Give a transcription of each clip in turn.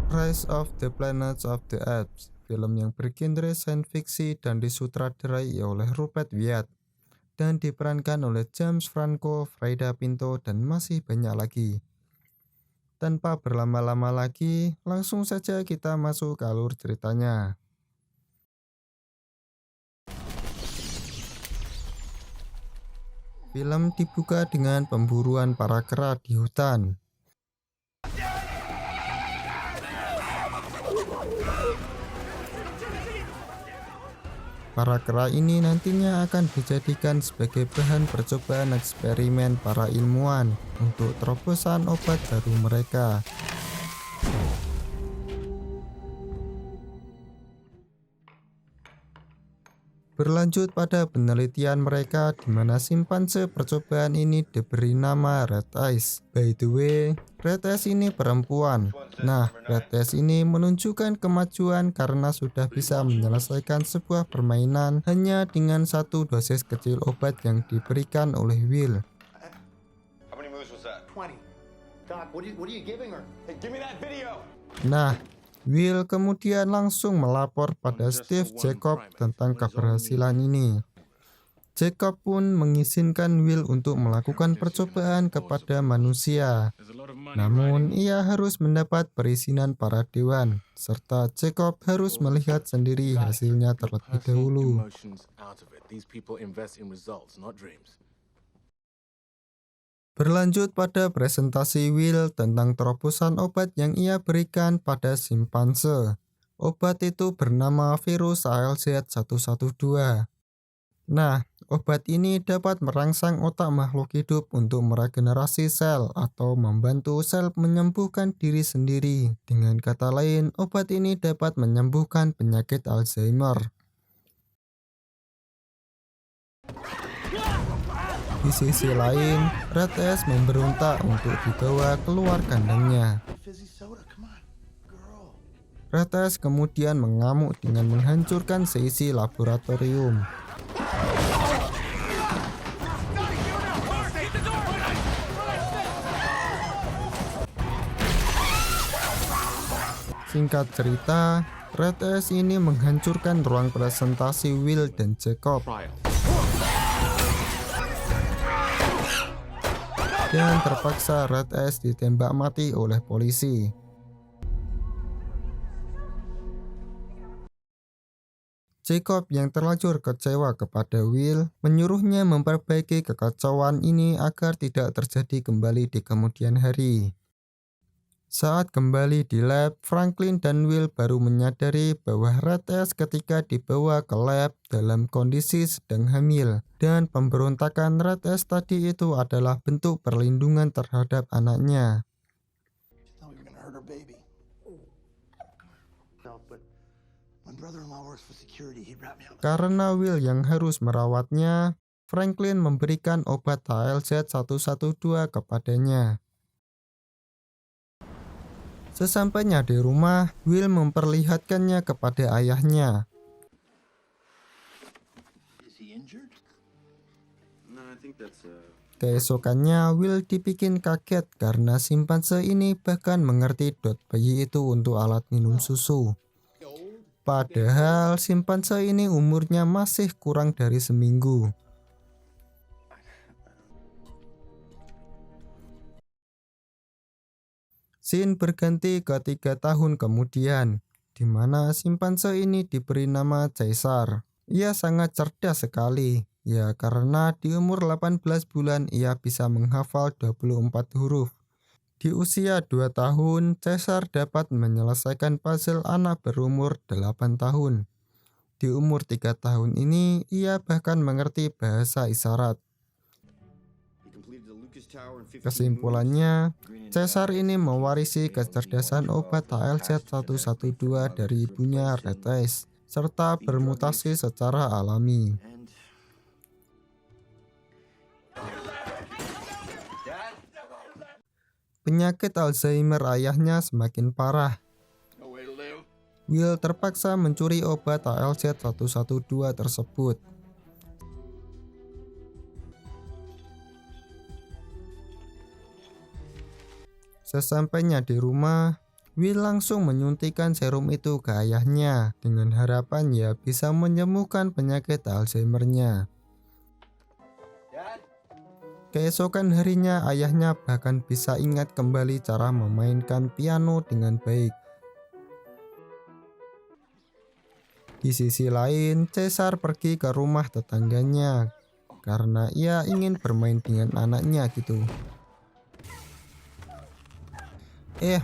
Rise of the Planets of the Apes, film yang bergenre science fiction dan disutradarai oleh Rupert Wyatt dan diperankan oleh James Franco, Freida Pinto, dan masih banyak lagi. Tanpa berlama-lama lagi, langsung saja kita masuk ke alur ceritanya. Film dibuka dengan pemburuan para kera di hutan. Para kera ini nantinya akan dijadikan sebagai bahan percobaan eksperimen para ilmuwan untuk terobosan obat baru mereka. Berlanjut pada penelitian mereka di mana simpanse percobaan ini diberi nama Red Eyes. By the way, Red Eyes ini perempuan. Nah, Red Eyes ini menunjukkan kemajuan karena sudah bisa menyelesaikan sebuah permainan hanya dengan satu dosis kecil obat yang diberikan oleh Will. Nah, Will kemudian langsung melapor pada Steve Jacob tentang keberhasilan ini. Jacob pun mengizinkan Will untuk melakukan percobaan kepada manusia. Namun, ia harus mendapat perizinan para dewan, serta Jacob harus melihat sendiri hasilnya terlebih dahulu. Berlanjut pada presentasi Will tentang terobosan obat yang ia berikan pada simpanse. Obat itu bernama virus ALZ112. Nah, obat ini dapat merangsang otak makhluk hidup untuk meregenerasi sel atau membantu sel menyembuhkan diri sendiri. Dengan kata lain, obat ini dapat menyembuhkan penyakit Alzheimer. Di sisi lain, Red Eyes memberontak untuk dibawa keluar kandangnya. Red Eyes kemudian mengamuk dengan menghancurkan seisi laboratorium. Singkat cerita, Red Eyes ini menghancurkan ruang presentasi Will dan Jacob. Dan terpaksa Red Eyes ditembak mati oleh polisi. Jacob yang terlanjur kecewa kepada Will menyuruhnya memperbaiki kekacauan ini agar tidak terjadi kembali di kemudian hari. Saat kembali di lab, Franklin dan Will baru menyadari bahwa Red Eyes ketika dibawa ke lab dalam kondisi sedang hamil. Dan pemberontakan Red Eyes tadi itu adalah bentuk perlindungan terhadap anaknya. Karena Will yang harus merawatnya, Franklin memberikan obat ALZ112 kepadanya. Sesampainya di rumah, Will memperlihatkannya kepada ayahnya. Keesokannya, Will dibikin kaget karena simpanse ini bahkan mengerti dot bayi itu untuk alat minum susu. Padahal simpanse ini umurnya masih kurang dari seminggu. Scene berganti ke 3 tahun kemudian, di mana simpanse ini diberi nama Caesar. Ia sangat cerdas sekali, ya karena di umur 18 bulan ia bisa menghafal 24 huruf. Di usia 2 tahun, Caesar dapat menyelesaikan puzzle anak berumur 8 tahun. Di umur 3 tahun ini, ia bahkan mengerti bahasa isyarat. Kesimpulannya, Caesar ini mewarisi kecerdasan obat ALZ112 dari ibunya Red Eyes, serta bermutasi secara alami. Penyakit Alzheimer ayahnya semakin parah. Will terpaksa mencuri obat ALZ112 tersebut. Sesampainya di rumah, Will langsung menyuntikkan serum itu ke ayahnya dengan harapan ya bisa menyembuhkan penyakit Alzheimer-nya. Keesokan harinya ayahnya bahkan bisa ingat kembali cara memainkan piano dengan baik. Di sisi lain, Caesar pergi ke rumah tetangganya karena ia ingin bermain dengan anaknya gitu.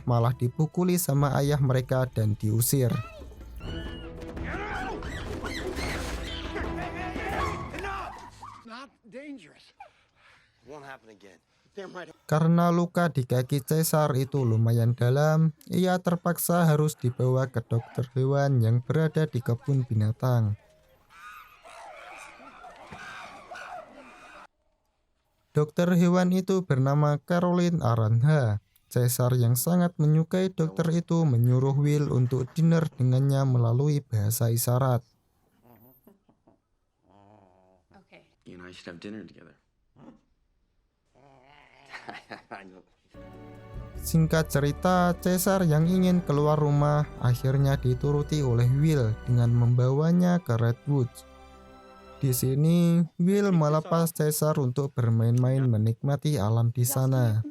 Malah dipukuli sama ayah mereka dan diusir. Karena luka di kaki Caesar itu lumayan dalam, ia terpaksa harus dibawa ke dokter hewan yang berada di kebun binatang. Dokter hewan itu bernama Caroline Arantha. Caesar yang sangat menyukai dokter itu menyuruh Will untuk dinner dengannya melalui bahasa isyarat. You and I should have dinner together. Singkat cerita, Caesar yang ingin keluar rumah akhirnya dituruti oleh Will dengan membawanya ke Redwoods. Di sini, Will melepas Caesar untuk bermain-main menikmati alam di sana.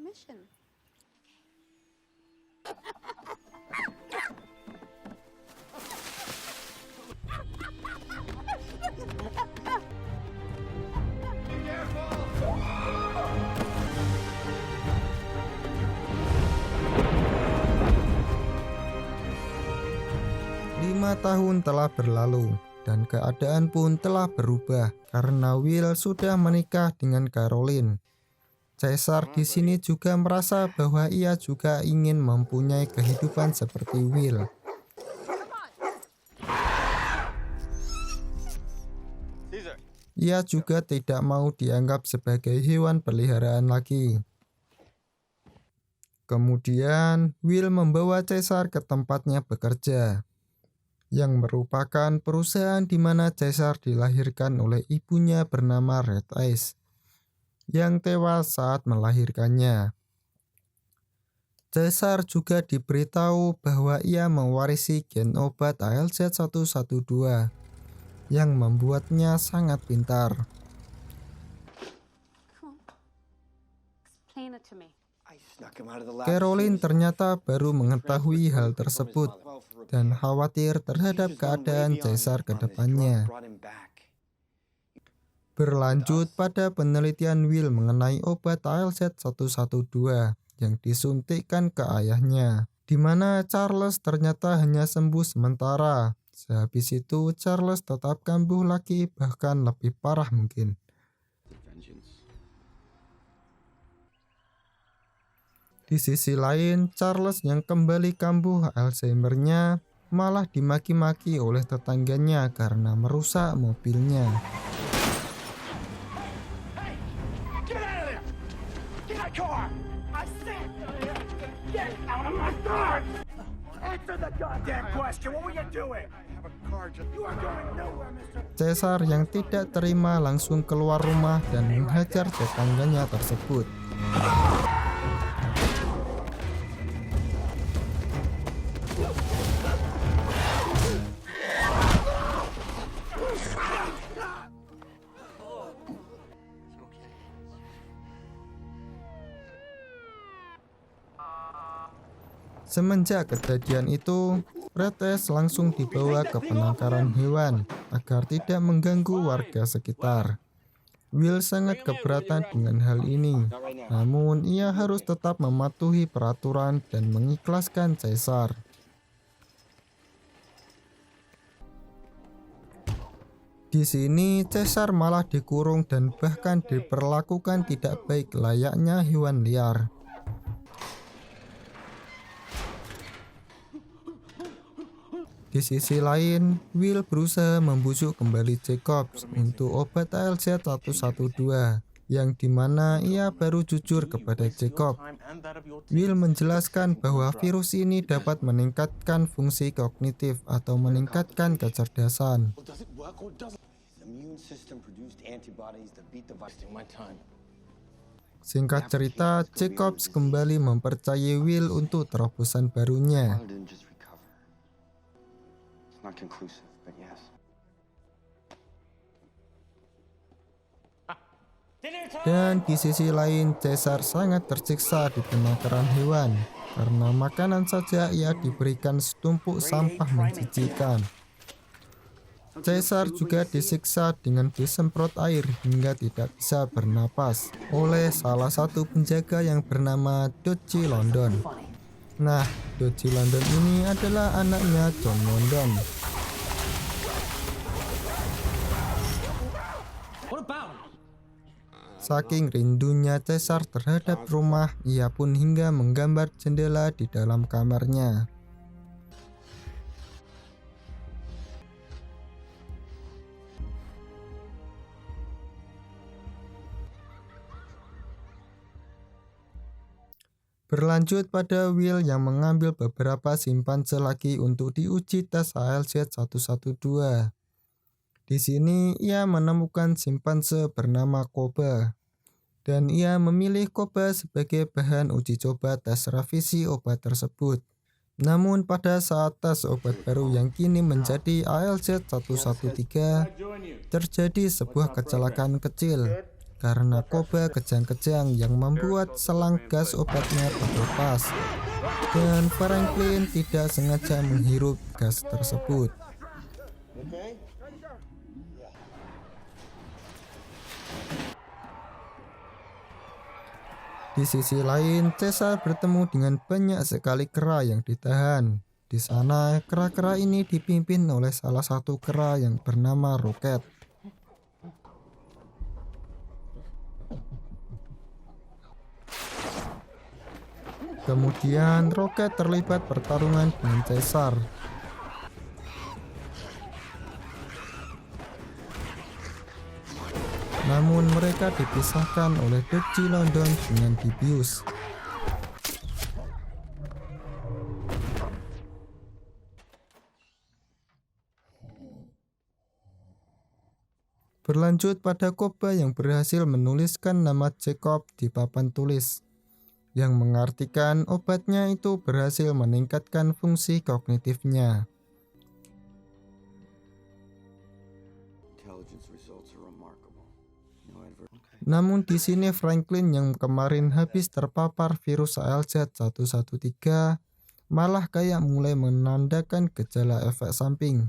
Lima tahun telah berlalu dan keadaan pun telah berubah karena Will sudah menikah dengan Caroline. Caesar di sini juga merasa bahwa ia juga ingin mempunyai kehidupan seperti Will. Ia juga tidak mau dianggap sebagai hewan peliharaan lagi. Kemudian, Will membawa Caesar ke tempatnya bekerja, yang merupakan perusahaan di mana Caesar dilahirkan oleh ibunya bernama Red Eyes, yang tewas saat melahirkannya. Caesar juga diberitahu bahwa ia mewarisi gen obat ALZ112, yang membuatnya sangat pintar. Caroline ternyata baru mengetahui hal tersebut dan khawatir terhadap keadaan Caesar ke depannya. Berlanjut pada penelitian Will mengenai obat ALZ112 yang disuntikkan ke ayahnya, di mana Charles ternyata hanya sembuh sementara. Sehabis itu Charles tetap kambuh lagi, bahkan lebih parah mungkin. Di sisi lain, Charles yang kembali kambuh Alzheimer-nya malah dimaki-maki oleh tetangganya karena merusak mobilnya. Caesar yang tidak terima langsung keluar rumah dan menghajar tetangganya tersebut. Semenjak kejadian itu, Red Eyes langsung dibawa ke penangkaran hewan agar tidak mengganggu warga sekitar. Will sangat keberatan dengan hal ini, namun ia harus tetap mematuhi peraturan dan mengikhlaskan Caesar. Di sini, Caesar malah dikurung dan bahkan diperlakukan tidak baik layaknya hewan liar. Di sisi lain, Will berusaha membujuk kembali Jacobs untuk obat ALZ112, yang dimana ia baru jujur kepada Jacob. Will menjelaskan bahwa virus ini dapat meningkatkan fungsi kognitif atau meningkatkan kecerdasan. Singkat cerita, Jacobs kembali mempercayai Will untuk terobosan barunya. Father didn't just recover. It's not conclusive, but yes. Dan di sisi lain, Caesar sangat tersiksa di penangkaran hewan karena makanan saja ia diberikan setumpuk sampah menjijikan. Caesar juga disiksa dengan disemprot air hingga tidak bisa bernapas oleh salah satu penjaga yang bernama Dodgy London. Nah, Dodgy London ini adalah anaknya John London. Saking rindunya Caesar terhadap rumah, ia pun hingga menggambar jendela di dalam kamarnya. Berlanjut pada Will yang mengambil beberapa simpanse lagi untuk diuji tes ALZ-112. Di sini ia menemukan simpanse bernama Koba, dan ia memilih Koba sebagai bahan uji coba tes revisi obat tersebut. Namun pada saat tes obat baru yang kini menjadi ALZ-113, terjadi sebuah kecelakaan kecil karena Koba kejang-kejang yang membuat selang gas obatnya terlepas, dan Franklin tidak sengaja menghirup gas tersebut. Di sisi lain, Caesar bertemu dengan banyak sekali kera yang ditahan. Di sana, kera-kera ini dipimpin oleh salah satu kera yang bernama Rocket. Kemudian, Rocket terlibat pertarungan dengan Caesar. Namun mereka dipisahkan oleh Dodgy London dengan dibius. Berlanjut pada Koba yang berhasil menuliskan nama Jacob di papan tulis, yang mengartikan obatnya itu berhasil meningkatkan fungsi kognitifnya. Intelligence results are remarkable. No adverse. Namun di sini Franklin yang kemarin habis terpapar virus ALZ-113 malah kayak mulai menandakan gejala efek samping.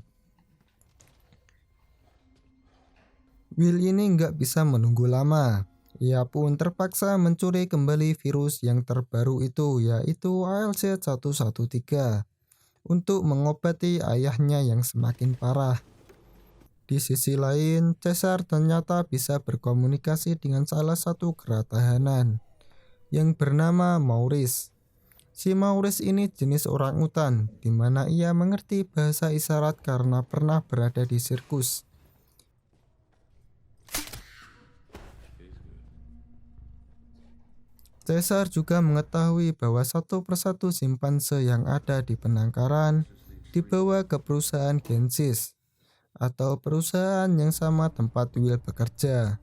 Will ini nggak bisa menunggu lama. Ia pun terpaksa mencuri kembali virus yang terbaru itu, yaitu ALZ-113, untuk mengobati ayahnya yang semakin parah. Di sisi lain, Caesar ternyata bisa berkomunikasi dengan salah satu kera tahanan yang bernama Maurice. Si Maurice ini jenis orangutan, di mana ia mengerti bahasa isyarat karena pernah berada di sirkus. Caesar juga mengetahui bahwa satu persatu simpanse yang ada di penangkaran dibawa ke perusahaan Gensis, atau perusahaan yang sama tempat Will bekerja.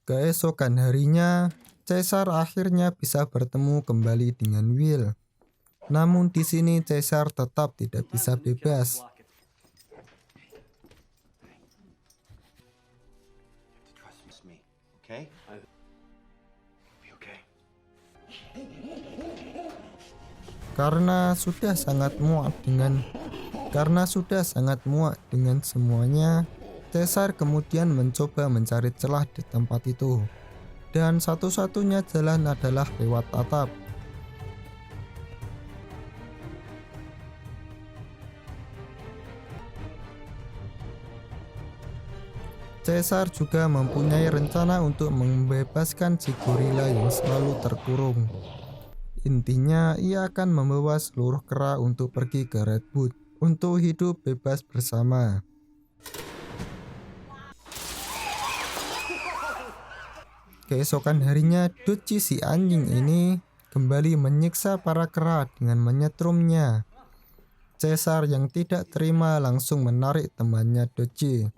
Keesokan harinya, Caesar akhirnya bisa bertemu kembali dengan Will. Namun di sini Caesar tetap tidak bisa bebas. Trust me, okay? You'll be okay. Karena sudah sangat muak dengan semuanya, Caesar kemudian mencoba mencari celah di tempat itu. Dan satu-satunya jalan adalah lewat atap. Caesar juga mempunyai rencana untuk membebaskan si gorila yang selalu terkurung. Intinya, ia akan membawa seluruh kera untuk pergi ke Redwood untuk hidup bebas bersama. Keesokan harinya, Dodgy si anjing ini kembali menyiksa para kera dengan menyetrumnya. Caesar yang tidak terima langsung menarik temannya Doge.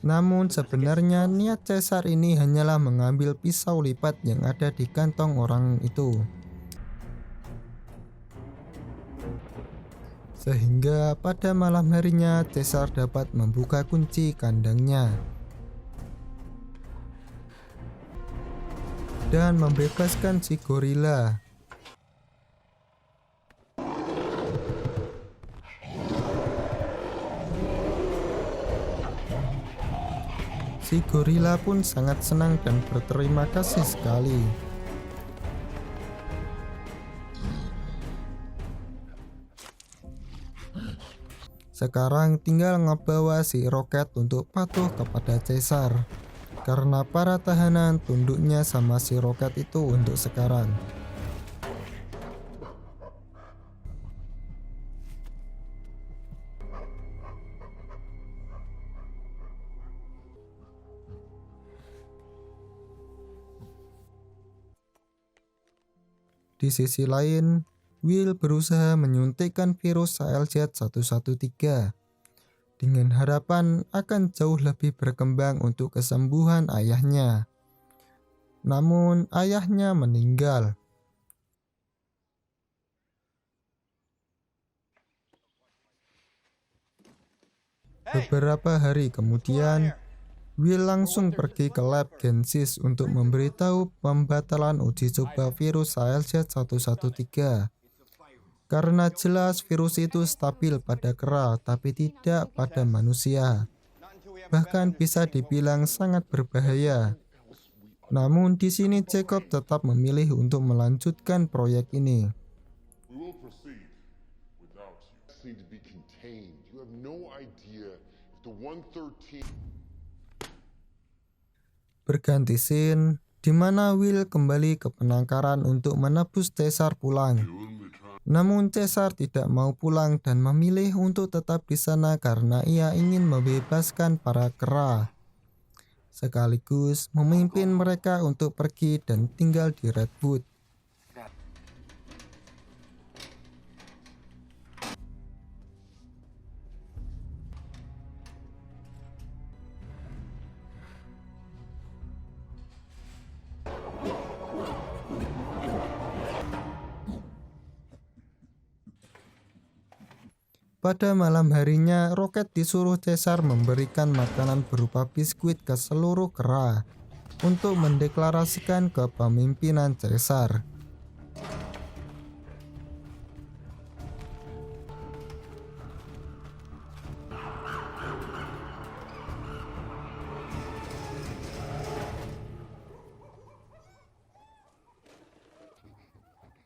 Namun sebenarnya niat Caesar ini hanyalah mengambil pisau lipat yang ada di kantong orang itu. Sehingga pada malam harinya Caesar dapat membuka kunci kandangnya dan membebaskan si gorila. Si gorila pun sangat senang dan berterima kasih sekali. Sekarang tinggal ngebawa si Roket untuk patuh kepada Caesar, karena para tahanan tunduknya sama si Roket itu untuk sekarang. Di sisi lain, Will berusaha menyuntikkan virus ALZ-113 dengan harapan akan jauh lebih berkembang untuk kesembuhan ayahnya. Namun ayahnya meninggal. Beberapa hari kemudian, Will langsung pergi ke lab Genesis untuk memberitahu pembatalan uji coba virus ALZ-113. Karena jelas virus itu stabil pada kera tapi tidak pada manusia. Bahkan bisa dibilang sangat berbahaya. Namun di sini Jacob tetap memilih untuk melanjutkan proyek ini. We will proceed without you. Need to be contained. You have no idea if the 113. Berganti scene, di mana Will kembali ke penangkaran untuk menebus Caesar pulang. Namun Caesar tidak mau pulang dan memilih untuk tetap di sana karena ia ingin membebaskan para kera, sekaligus memimpin mereka untuk pergi dan tinggal di Redwood. Pada malam harinya, Roket disuruh Caesar memberikan makanan berupa biskuit ke seluruh kera untuk mendeklarasikan kepemimpinan Caesar.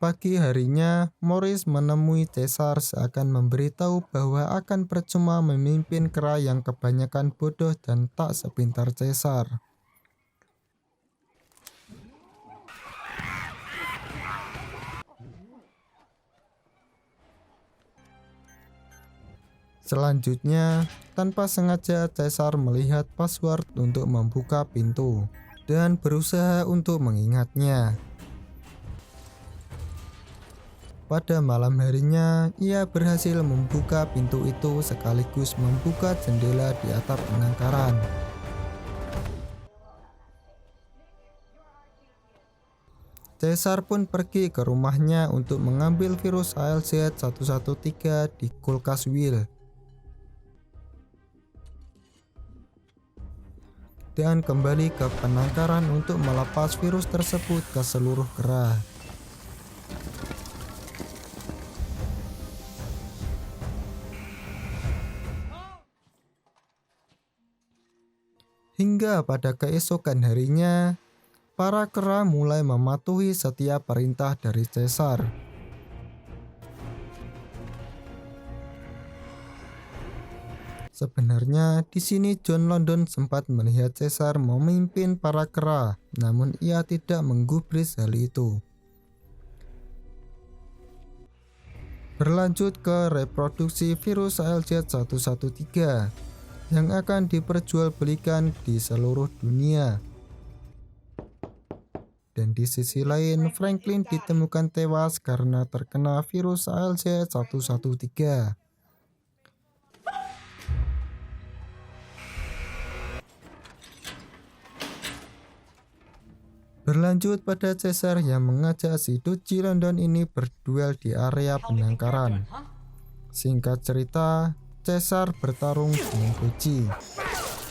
Pagi harinya, Morris menemui Caesar seakan memberitahu bahwa akan percuma memimpin kera yang kebanyakan bodoh dan tak sepintar Caesar. Selanjutnya, tanpa sengaja Caesar melihat password untuk membuka pintu dan berusaha untuk mengingatnya. Pada malam harinya, ia berhasil membuka pintu itu sekaligus membuka jendela di atap penangkaran. Caesar pun pergi ke rumahnya untuk mengambil virus ALZ-113 di kulkas Will. Dan kembali ke penangkaran untuk melepas virus tersebut ke seluruh kera. Hingga pada keesokan harinya, para kera mulai mematuhi setiap perintah dari Caesar. Sebenarnya di sini John London sempat melihat Caesar memimpin para kera, namun ia tidak menggubris hal itu. Berlanjut ke reproduksi virus ALZ-113 yang akan diperjualbelikan di seluruh dunia. Dan dan di sisi lain Franklin ditemukan tewas karena terkena virus ALZ-113. Berlanjut pada Caesar yang mengajak si Doji London ini berduel di area penangkaran. Singkat cerita, Caesar bertarung dengan Doji.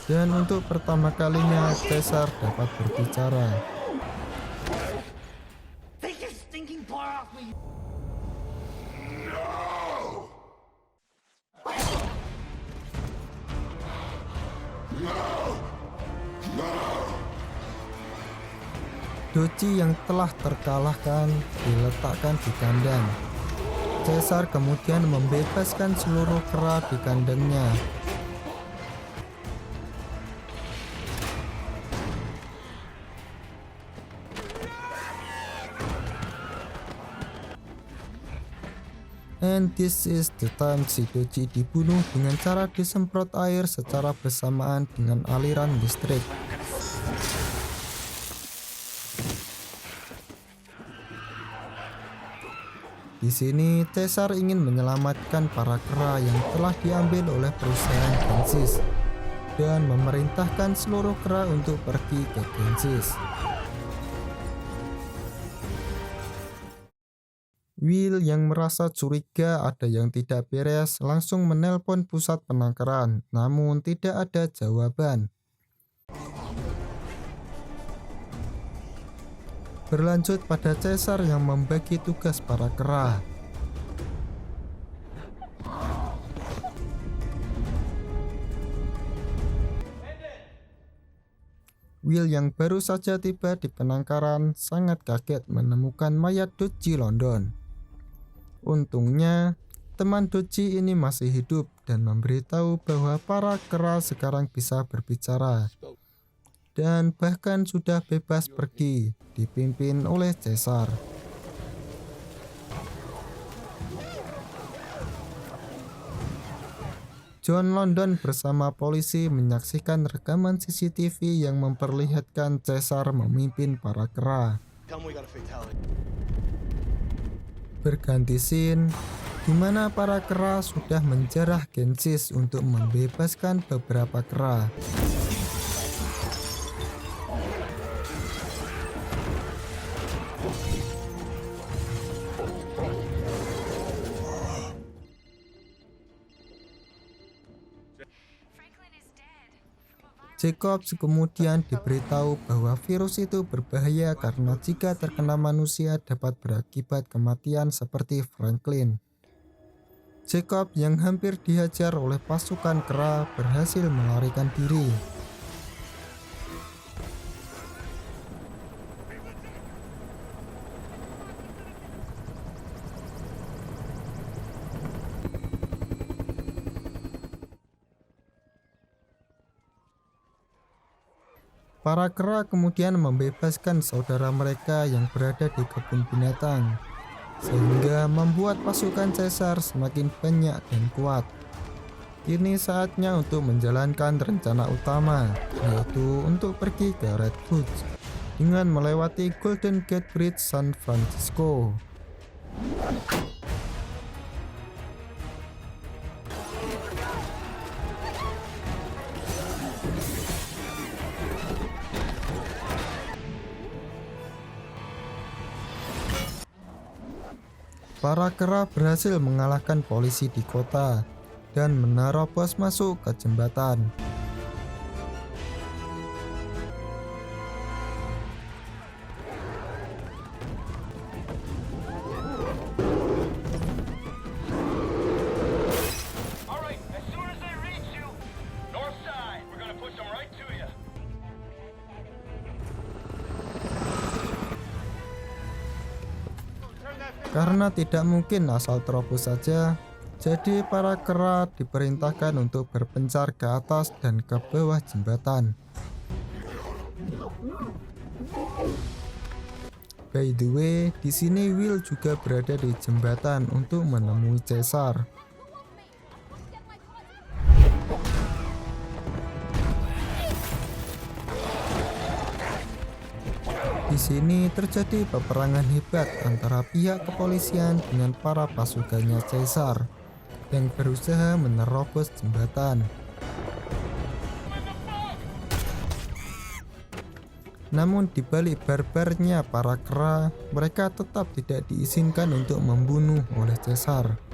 Dan untuk pertama kalinya Caesar dapat berbicara. Doji yang telah terkalahkan diletakkan di kandang. Caesar kemudian membebaskan seluruh kera di kandangnya. And this is the time si Doji dibunuh dengan cara disemprot air secara bersamaan dengan aliran listrik. Di sini, Caesar ingin menyelamatkan para kera yang telah diambil oleh perusahaan Gensis dan memerintahkan seluruh kera untuk pergi ke Gensis. Will yang merasa curiga ada yang tidak beres langsung menelpon pusat penangkaran, namun tidak ada jawaban. Berlanjut pada Caesar yang membagi tugas para kera. Will yang baru saja tiba di penangkaran sangat kaget menemukan mayat Doji London. Untungnya, teman Doji ini masih hidup dan memberitahu bahwa para kera sekarang bisa berbicara. Dan bahkan sudah bebas pergi, dipimpin oleh Caesar. John London bersama polisi menyaksikan rekaman CCTV yang memperlihatkan Caesar memimpin para kera. Berganti scene, di mana para kera sudah menjarah Gensis untuk membebaskan beberapa kera. Jacobs kemudian diberitahu bahwa virus itu berbahaya karena jika terkena manusia dapat berakibat kematian seperti Franklin. Jacob yang hampir dihajar oleh pasukan kera berhasil melarikan diri. Para kera kemudian membebaskan saudara mereka yang berada di kebun binatang, sehingga membuat pasukan Caesar semakin banyak dan kuat. Kini saatnya untuk menjalankan rencana utama, yaitu untuk pergi ke Red Woods dengan melewati Golden Gate Bridge San Francisco. Para kera berhasil mengalahkan polisi di kota dan menerobos masuk ke jembatan. Karena tidak mungkin asal terobos saja, jadi para kera diperintahkan untuk berpencar ke atas dan ke bawah jembatan. By the way, di sini Will juga berada di jembatan untuk menemui Caesar. Di sini terjadi peperangan hebat antara pihak kepolisian dengan para pasukannya Caesar yang berusaha menerobos jembatan. Namun di balik barbarnya para kera, mereka tetap tidak diizinkan untuk membunuh oleh Caesar.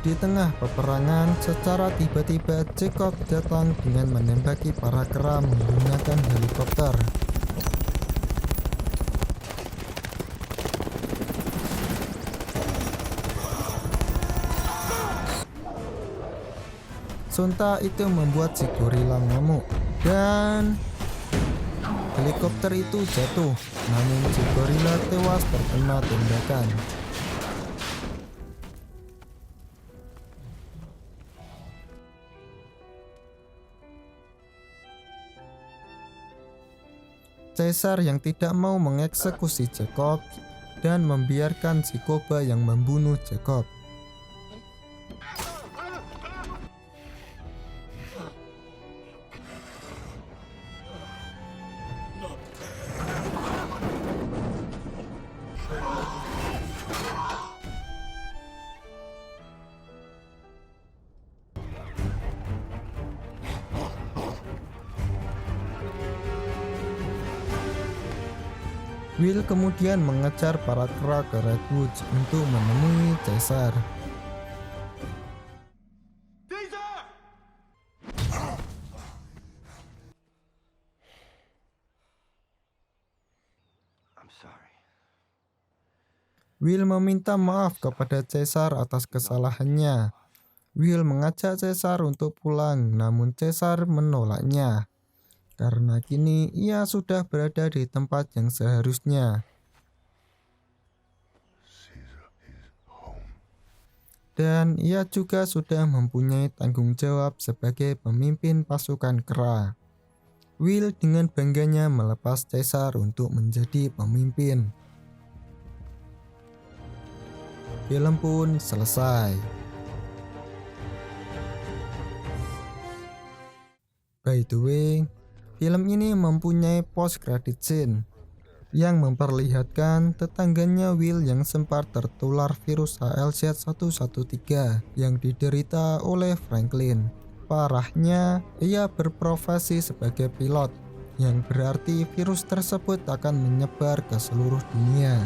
Di tengah peperangan, secara tiba-tiba Jacob datang dengan menembaki para kera menggunakan helikopter. Sonta itu membuat si gorila ngamuk dan helikopter itu jatuh, namun si gorila tewas terkena tembakan. Caesar yang tidak mau mengeksekusi Jacob dan membiarkan si Koba yang membunuh Jacob. Will kemudian mengejar para kera ke Redwoods untuk menemui Caesar. I'm sorry. Will meminta maaf kepada Caesar atas kesalahannya. Will mengajak Caesar untuk pulang, namun Caesar menolaknya. Karena kini ia sudah berada di tempat yang seharusnya. Dan ia juga sudah mempunyai tanggung jawab sebagai pemimpin pasukan kera. Will dengan bangganya melepas Caesar untuk menjadi pemimpin. Film pun selesai. By the way, film ini mempunyai post credit scene yang memperlihatkan tetangganya Will yang sempat tertular virus HLZ113 yang diderita oleh Franklin. Parahnya, ia berprofesi sebagai pilot, yang berarti virus tersebut akan menyebar ke seluruh dunia.